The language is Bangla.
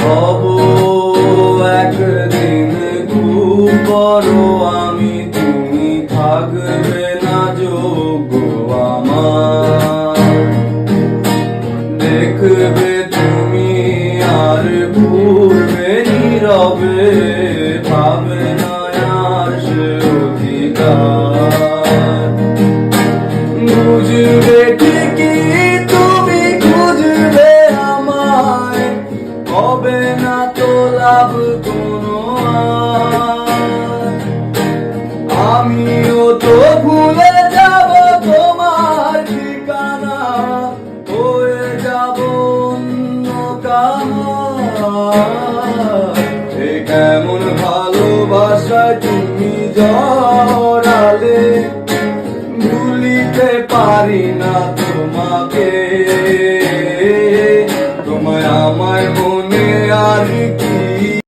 হব একদিন খুব বড় আমি, তুমি থাকবে না যোগ্য আমার। দেখবে তুমি আর ঘুরবে নীরবে, পাবে না আর সে অধিকার। বুঝবে ঠিকই তুমি, খুঁজবে আমায়, হবে না তো লাভ কোনো আর। আমিও তো ভুলে যাব তোমার ঠিকানা, হয়ে যাব অন্য কাহার। এ কেমন ভালোবাসায় তুমি জড়ালে, ভুলিতে পারি না তোমাকে। তোমায় আমায় মনে আর